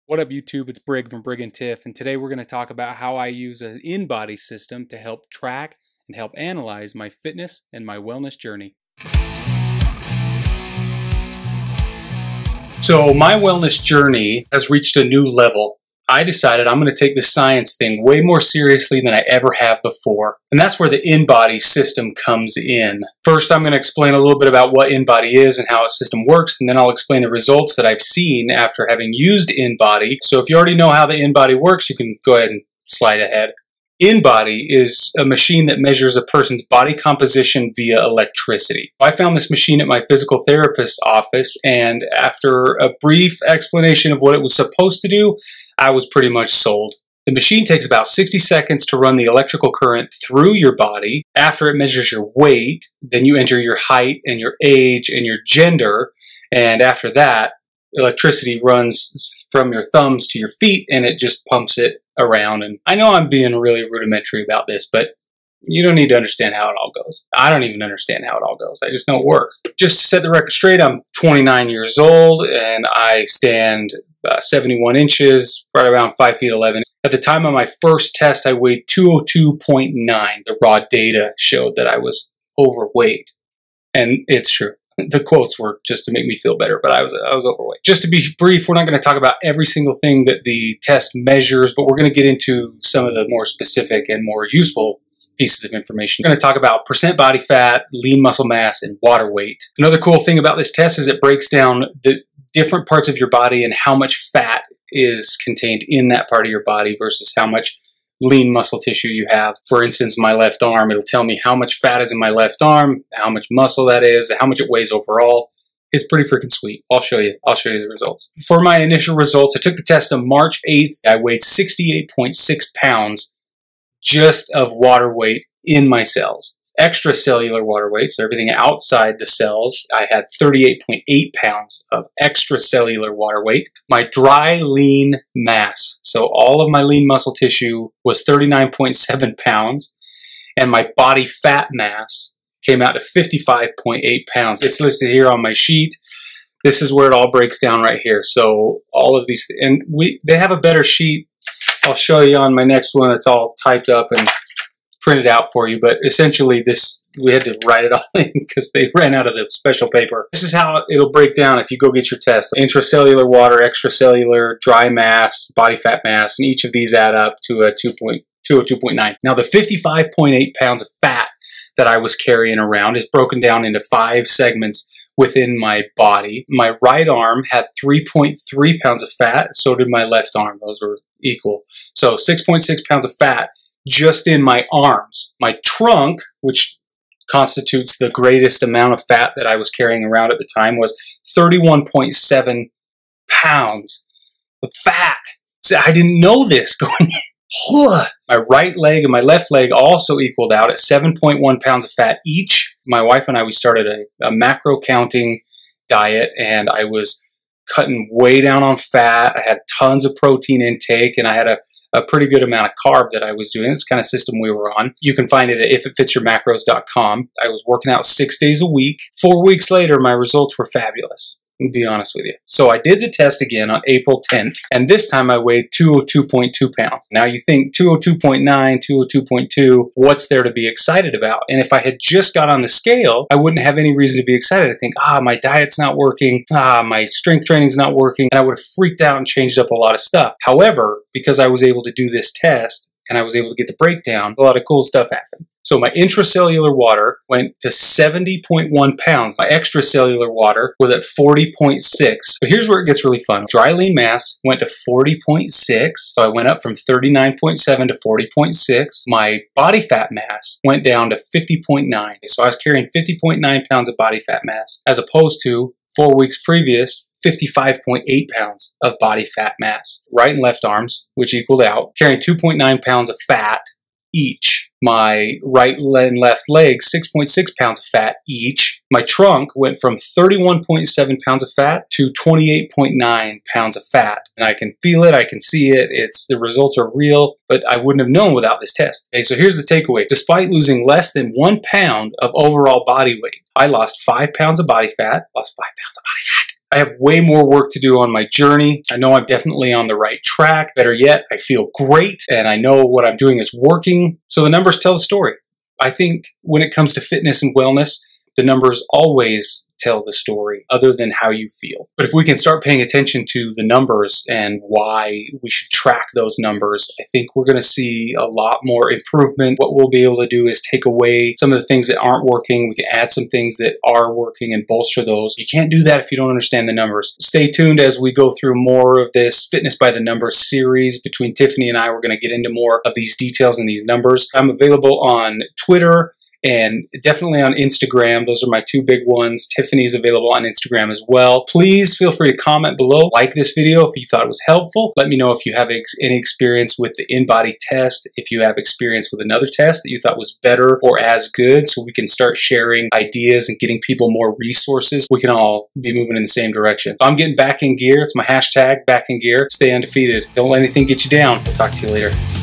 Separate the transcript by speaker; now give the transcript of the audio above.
Speaker 1: What up, YouTube? It's Brig from Brig and Tiff, and today we're going to talk about how I use an InBody system to help track and help analyze my fitness and my wellness journey. So my wellness journey has reached a new level. I decided I'm going to take the science thing way more seriously than I ever have before. And that's where the InBody system comes in. First, I'm going to explain a little bit about what InBody is and how a system works, and then I'll explain the results that I've seen after having used InBody. So if you already know how the InBody works, you can go ahead and slide ahead. InBody is a machine that measures a person's body composition via electricity. I found this machine at my physical therapist's office, and after a brief explanation of what it was supposed to do, I was pretty much sold. The machine takes about 60 seconds to run the electrical current through your body. After it measures your weight, then you enter your height and your age and your gender, and after that, electricity runs from your thumbs to your feet and it just pumps it around. And I know I'm being really rudimentary about this, but you don't need to understand how it all goes. I don't even understand how it all goes. I just know it works. Just to set the record straight, I'm 29 years old and I stand 71 inches, right around 5 feet 11. At the time of my first test, I weighed 202.9. The raw data showed that I was overweight. And it's true. The quotes were just to make me feel better, but I was overweight. Just to be brief, we're not going to talk about every single thing that the test measures, but we're going to get into some of the more specific and more useful pieces of information. We're going to talk about percent body fat, lean muscle mass, and water weight. Another cool thing about this test is it breaks down the different parts of your body and how much fat is contained in that part of your body versus how much lean muscle tissue you have. For instance, my left arm, it'll tell me how much fat is in my left arm, how much muscle that is, how much it weighs overall. It's pretty freaking sweet. I'll show you the results. For my initial results, I took the test on March 8th. I weighed 68.6 pounds just of water weight in my cells. Extracellular water weight, so everything outside the cells, I had 38.8 pounds of extracellular water weight. My dry lean mass, so all of my lean muscle tissue, was 39.7 pounds, and my body fat mass came out to 55.8 pounds. It's listed here on my sheet. This is where it all breaks down right here. So all of these, and they have a better sheet. I'll show you on my next one. It's all typed up and printed out for you, but essentially we had to write it all in because they ran out of the special paper. This is how it'll break down if you go get your test. Intracellular water, extracellular, dry mass, body fat mass, and each of these add up to a 202.9. Now the 55.8 pounds of fat that I was carrying around is broken down into 5 segments within my body. My right arm had 3.3 pounds of fat, so did my left arm. Those were equal. So 6.6 pounds of fat just in my arms. My trunk, which constitutes the greatest amount of fat that I was carrying around at the time, was 31.7 pounds of fat. So I didn't know this going in. My right leg and my left leg also equaled out at 7.1 pounds of fat each. My wife and I, we started a macro counting diet, and I was cutting way down on fat. I had tons of protein intake, and I had a pretty good amount of carb that I was doing. This kind of system we were on. You can find it at ifitfitsyourmacros.com. I was working out 6 days a week. 4 weeks later, my results were fabulous, to be honest with you. So I did the test again on April 10th, and this time I weighed 202.2 pounds. Now you think 202.9, 202.2, what's there to be excited about? And if I had just got on the scale, I wouldn't have any reason to be excited. I think, my diet's not working, my strength training's not working, and I would have freaked out and changed up a lot of stuff. However, because I was able to do this test, and I was able to get the breakdown, a lot of cool stuff happened. So my intracellular water went to 70.1 pounds. My extracellular water was at 40.6. But here's where it gets really fun. Dry lean mass went to 40.6. So I went up from 39.7 to 40.6. My body fat mass went down to 50.9. So I was carrying 50.9 pounds of body fat mass, as opposed to 4 weeks previous, 55.8 pounds of body fat mass. Right and left arms, which equaled out, carrying 2.9 pounds of fat each. My right and left leg, 6.6 pounds of fat each. My trunk went from 31.7 pounds of fat to 28.9 pounds of fat. And I can feel it, I can see it, the results are real, but I wouldn't have known without this test. Okay, so here's the takeaway. Despite losing less than 1 pound of overall body weight, I lost 5 pounds of body fat, lost 5 pounds of body fat, I have way more work to do on my journey. I know I'm definitely on the right track. Better yet, I feel great and I know what I'm doing is working. So the numbers tell the story. I think when it comes to fitness and wellness, the numbers always tell the story other than how you feel. But if we can start paying attention to the numbers and why we should track those numbers, I think we're going to see a lot more improvement. What we'll be able to do is take away some of the things that aren't working. We can add some things that are working and bolster those. You can't do that if you don't understand the numbers. Stay tuned as we go through more of this Fitness by the Numbers series. Between Tiffany and I, we're going to get into more of these details and these numbers. I'm available on Twitter and definitely on Instagram. Those are my two big ones. Tiffany's available on Instagram as well. Please feel free to comment below. Like this video if you thought it was helpful. Let me know if you have any experience with the InBody test, if you have experience with another test that you thought was better or as good, so we can start sharing ideas and getting people more resources. We can all be moving in the same direction. So I'm getting back in gear. It's my hashtag, back in gear. Stay undefeated. Don't let anything get you down. Talk to you later.